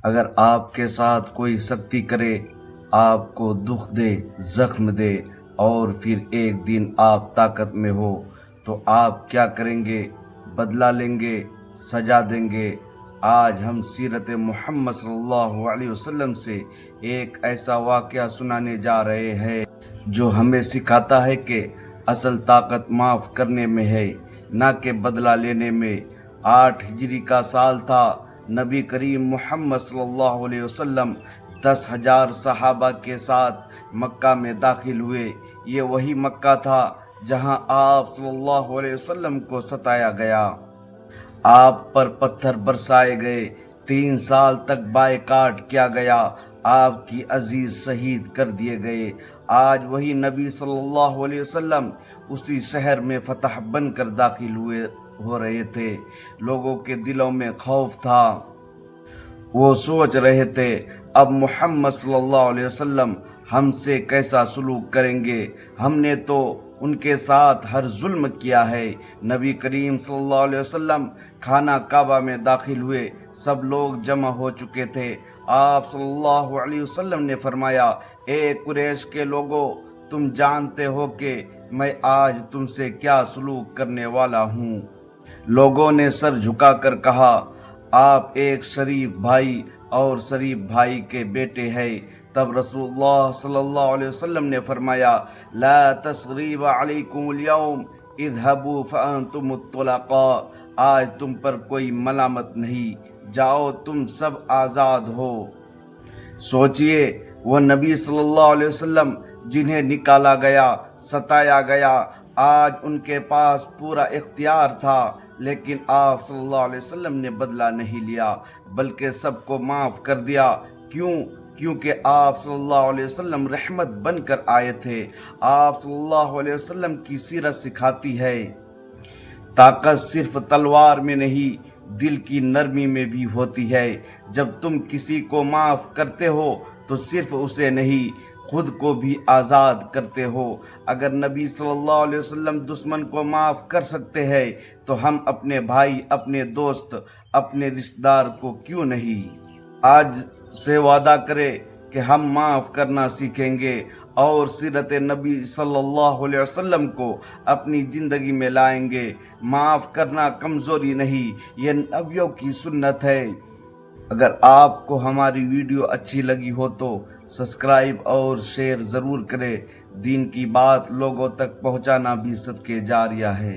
اگر آپ کے ساتھ کوئی سختی کرے، آپ کو دکھ دے، زخم دے، اور پھر ایک دن آپ طاقت میں ہو تو آپ کیا کریں گے؟ بدلہ لیں گے، سزا دیں گے۔ آج ہم سیرت محمد صلی اللہ علیہ وسلم سے ایک ایسا واقعہ سنانے جا رہے ہیں جو ہمیں سکھاتا ہے کہ اصل طاقت معاف کرنے میں ہے، نہ کہ بدلہ لینے میں۔ 8 ہجری کا سال تھا۔ نبی کریم محمد صلی اللہ علیہ وسلم 10,000 صحابہ کے ساتھ مکہ میں داخل ہوئے۔ یہ وہی مکہ تھا جہاں آپ صلی اللہ علیہ وسلم کو ستایا گیا، آپ پر پتھر برسائے گئے، 3 سال تک بائیکاٹ کیا گیا، آپ کی عزیز شہید کر دیے گئے۔ آج وہی نبی صلی اللہ علیہ وسلم اسی شہر میں فتح بن کر داخل ہو رہے تھے۔ لوگوں کے دلوں میں خوف تھا، وہ سوچ رہے تھے اب محمد صلی اللہ علیہ وسلم ہم سے کیسا سلوک کریں گے؟ ہم نے تو ان کے ساتھ ہر ظلم کیا ہے۔ نبی کریم صلی اللہ علیہ وسلم خانہ کعبہ میں داخل ہوئے، سب لوگ جمع ہو چکے تھے۔ آپ صلی اللہ علیہ وسلم نے فرمایا، اے قریش کے لوگوں، تم جانتے ہو کہ میں آج تم سے کیا سلوک کرنے والا ہوں۔ لوگوں نے سر جھکا کر کہا، آپ ایک شریف بھائی اور شریف بھائی کے بیٹے ہیں۔ تب رسول اللہ صلی اللہ علیہ وسلم نے فرمایا، لا تثریب علیکم اليوم اذهبوا فانتم الطلقاء، آج تم پر کوئی ملامت نہیں، جاؤ تم سب آزاد ہو۔ سوچئے، وہ نبی صلی اللہ علیہ وسلم جنہیں نکالا گیا، ستایا گیا، آج ان کے پاس پورا اختیار تھا، لیکن آپ صلی اللہ علیہ وسلم نے بدلہ نہیں لیا بلکہ سب کو معاف کر دیا۔ کیوں؟ کیونکہ آپ صلی اللہ علیہ وسلم رحمت بن کر آئے تھے۔ آپ صلی اللہ علیہ وسلم کی سیرت سکھاتی ہے، طاقت صرف تلوار میں نہیں، دل کی نرمی میں بھی ہوتی ہے۔ جب تم کسی کو معاف کرتے ہو تو صرف اسے نہیں، خود کو بھی آزاد کرتے ہو۔ اگر نبی صلی اللہ علیہ وسلم دشمن کو معاف کر سکتے ہیں تو ہم اپنے بھائی، اپنے دوست، اپنے رشتہ دار کو کیوں نہیں؟ آج سے وعدہ کرے کہ ہم معاف کرنا سیکھیں گے اور سیرت نبی صلی اللہ علیہ وسلم کو اپنی زندگی میں لائیں گے۔ معاف کرنا کمزوری نہیں، یہ نبیوں کی سنت ہے۔ اگر آپ کو ہماری ویڈیو اچھی لگی ہو تو سبسکرائب اور شیئر ضرور کریں۔ دین کی بات لوگوں تک پہنچانا بھی صدقہ جاریہ ہے۔